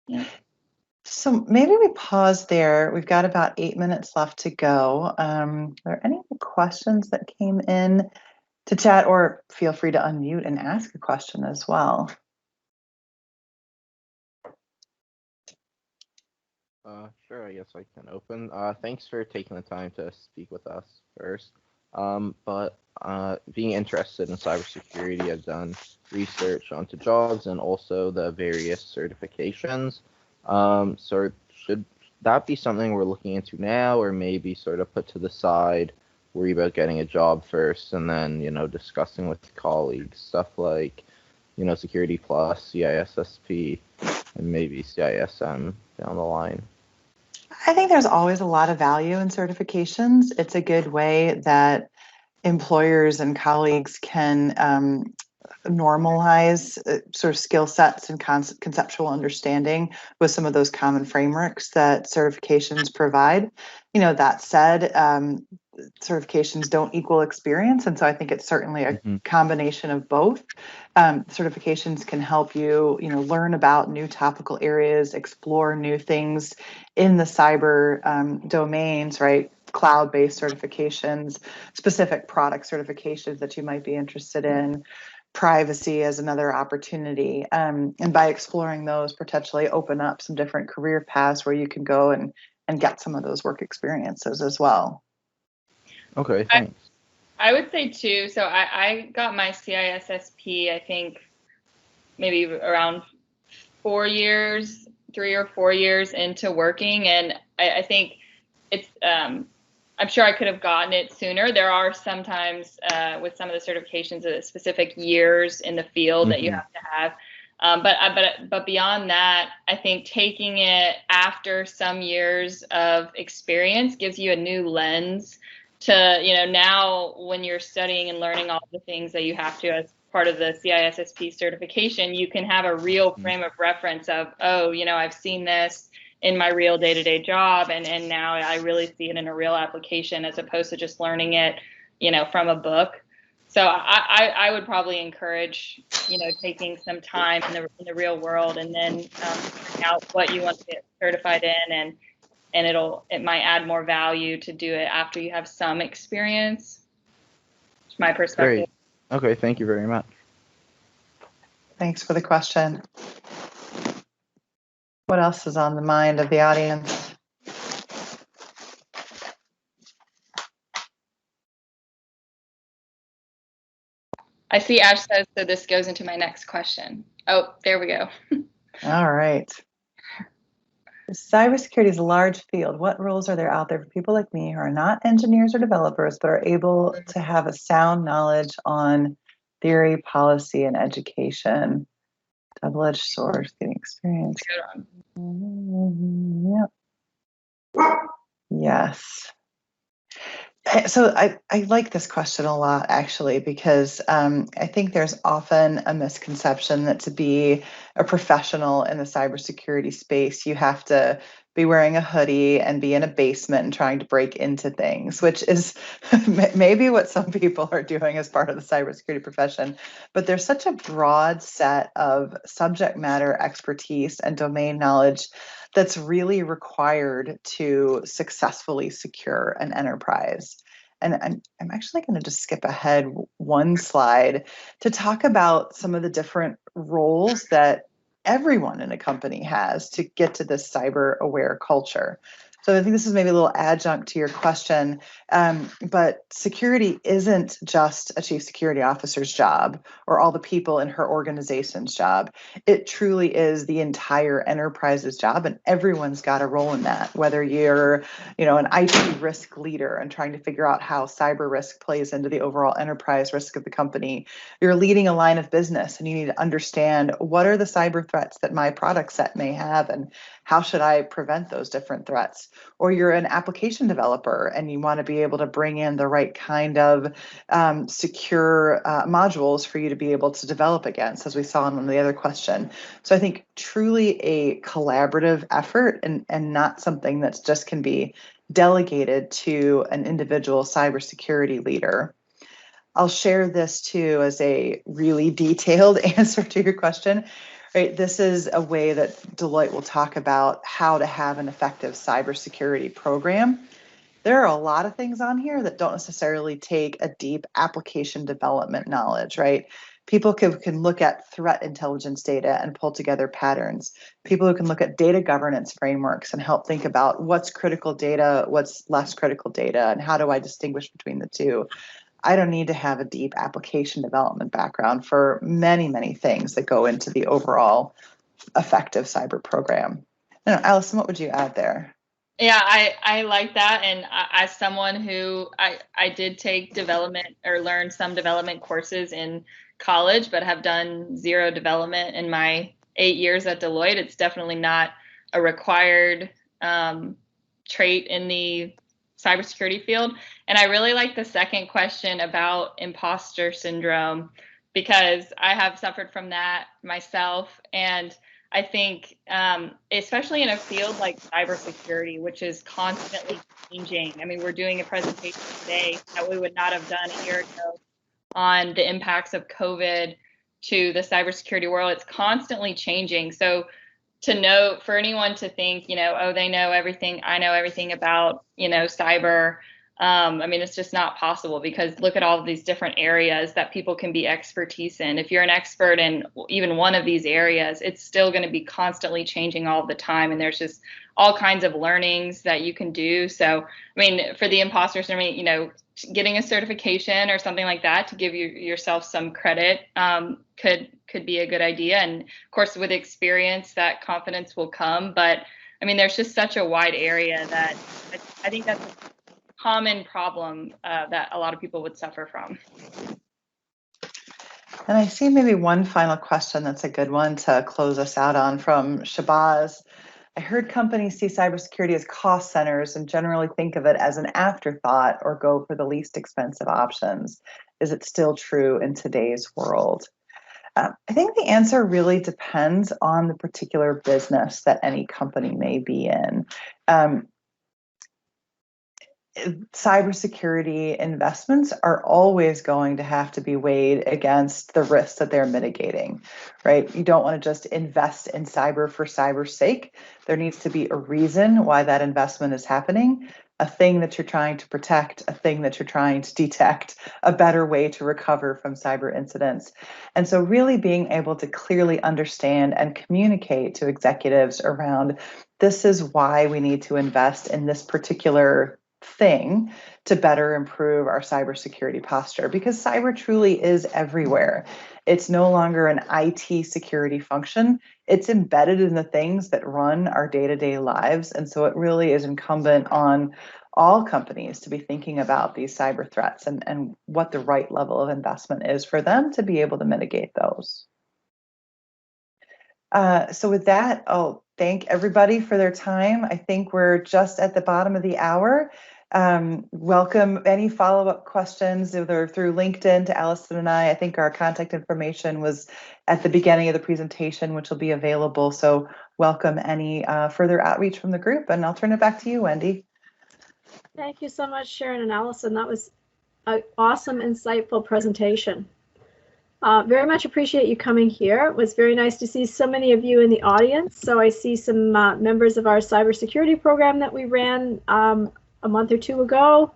Speaker 2: Yeah.
Speaker 1: So maybe we pause there. We've got about 8 minutes left to go. Are there any questions that came in to chat, or feel free to unmute and ask a question as well?
Speaker 3: Sure, I guess I can open. Thanks for taking the time to speak with us first. Being interested in cybersecurity, I've done research onto jobs and also the various certifications. So should that be something we're looking into now, or maybe sort of put to the side, worry about getting a job first, and then, discussing with colleagues, stuff like, Security Plus, CISSP, and maybe CISM down the line?
Speaker 1: I think there's always a lot of value in certifications. It's a good way that employers and colleagues can normalize sort of skill sets and conceptual understanding with some of those common frameworks that certifications provide. That said, certifications don't equal experience. And so I think it's certainly a combination of both. Certifications can help you, learn about new topical areas, explore new things in the cyber domains, right? Cloud-based certifications, specific product certifications that you might be interested in, privacy as another opportunity. And by exploring those, potentially open up some different career paths where you can go and get some of those work experiences as well.
Speaker 3: Okay, thanks.
Speaker 2: I would say too, so I got my CISSP, I think maybe around 4 years, 3 or 4 years into working. And I think it's, I'm sure I could have gotten it sooner. There are sometimes with some of the certifications specific years in the field that you have to have. But beyond that, I think taking it after some years of experience gives you a new lens to, now when you're studying and learning all the things that you have to as part of the CISSP certification, you can have a real frame of reference of, oh, I've seen this in my real day-to-day job, and now I really see it in a real application as opposed to just learning it, from a book. So I would probably encourage, taking some time in the real world and then figuring out what you want to get certified in, and it might add more value to do it after you have some experience. It's my perspective.
Speaker 3: Great. Okay, thank you very much.
Speaker 1: Thanks for the question. What else is on the mind of the audience?
Speaker 2: I see Ash says that this goes into my next question. Oh, there we go.
Speaker 1: All right. Cybersecurity is a large field. What roles are there out there for people like me who are not engineers or developers, but are able to have a sound knowledge on theory, policy, and education? Double-edged sword, getting experience. Yep. Yes. So I like this question a lot, actually, because I think there's often a misconception that to be a professional in the cybersecurity space, you have to be wearing a hoodie and be in a basement and trying to break into things, which is maybe what some people are doing as part of the cybersecurity profession. But there's such a broad set of subject matter expertise and domain knowledge that's really required to successfully secure an enterprise. And I'm actually going to just skip ahead one slide to talk about some of the different roles that everyone in a company has to get to this cyber aware culture. So I think this is maybe a little adjunct to your question, but security isn't just a chief security officer's job or all the people in her organization's job. It truly is the entire enterprise's job, and everyone's got a role in that. Whether you're, an IT risk leader and trying to figure out how cyber risk plays into the overall enterprise risk of the company, you're leading a line of business and you need to understand what are the cyber threats that my product set may have and how should I prevent those different threats. Or you're an application developer and you want to be able to bring in the right kind of secure modules for you to be able to develop against, as we saw in the other question. So I think truly a collaborative effort and not something that just can be delegated to an individual cybersecurity leader. I'll share this too as a really detailed answer to your question. Right, this is a way that Deloitte will talk about how to have an effective cybersecurity program. There are a lot of things on here that don't necessarily take a deep application development knowledge, right? People can look at threat intelligence data and pull together patterns. People who can look at data governance frameworks and help think about what's critical data, what's less critical data, and how do I distinguish between the two. I don't need to have a deep application development background for many, many things that go into the overall effective cyber program. Allison, what would you add there?
Speaker 2: Yeah, I like that. And as someone who I did take development or learn some development courses in college, but have done zero development in my 8 years at Deloitte, it's definitely not a required trait in the cybersecurity field. And I really like the second question about imposter syndrome, because I have suffered from that myself. And I think, especially in a field like cybersecurity, which is constantly changing. I mean, we're doing a presentation today that we would not have done a year ago on the impacts of COVID to the cybersecurity world. It's constantly changing. So to know, for anyone to think, oh, they know everything, I know everything about, cyber. I mean, it's just not possible, because look at all of these different areas that people can be expertise in. If you're an expert in even one of these areas, it's still going to be constantly changing all the time. And there's just all kinds of learnings that you can do. So, I mean, for the imposters, getting a certification or something like that to give yourself some credit could be a good idea. And of course, with experience, that confidence will come. But I mean, there's just such a wide area that I think that's a common problem that a lot of people would suffer from.
Speaker 1: And I see maybe one final question that's a good one to close us out on from Shabazz. I heard companies see cybersecurity as cost centers and generally think of it as an afterthought or go for the least expensive options. Is it still true in today's world? I think the answer really depends on the particular business that any company may be in. Cybersecurity investments are always going to have to be weighed against the risks that they're mitigating, right? You don't want to just invest in cyber for cyber's sake. There needs to be a reason why that investment is happening, a thing that you're trying to protect, a thing that you're trying to detect, a better way to recover from cyber incidents. And so really being able to clearly understand and communicate to executives around, this is why we need to invest in this particular thing to better improve our cybersecurity posture, because cyber truly is everywhere. It's no longer an IT security function. It's embedded in the things that run our day-to-day lives. And so it really is incumbent on all companies to be thinking about these cyber threats and what the right level of investment is for them to be able to mitigate those. So with that, I'll thank everybody for their time. I think we're just at the bottom of the hour. Welcome any follow-up questions, either through LinkedIn to Allison and I. I think our contact information was at the beginning of the presentation, which will be available. So welcome any further outreach from the group. And I'll turn it back to you, Wendy.
Speaker 4: Thank you so much, Sharon and Allison. That was an awesome, insightful presentation. Very much appreciate you coming here. It was very nice to see so many of you in the audience. So I see some members of our cybersecurity program that we ran a month or two ago.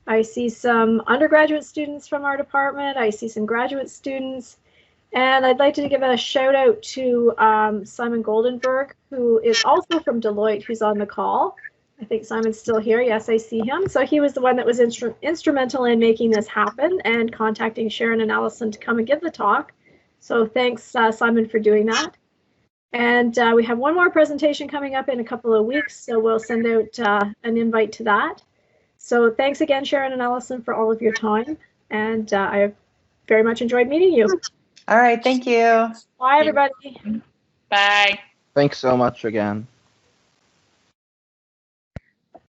Speaker 4: I see some undergraduate students from our department. I see some graduate students. And I'd like to give a shout out to Simon Goldenberg, who is also from Deloitte, who's on the call. I think Simon's still here. Yes, I see him. So he was the one that was instrumental in making this happen and contacting Sharon and Allison to come and give the talk. So thanks, Simon, for doing that. And we have one more presentation coming up in a couple of weeks, so we'll send out an invite to that. So thanks again, Sharon and Allison, for all of your time. And I very much enjoyed meeting you.
Speaker 1: All right, thank you.
Speaker 4: Bye, everybody.
Speaker 2: Bye.
Speaker 3: Thanks so much again.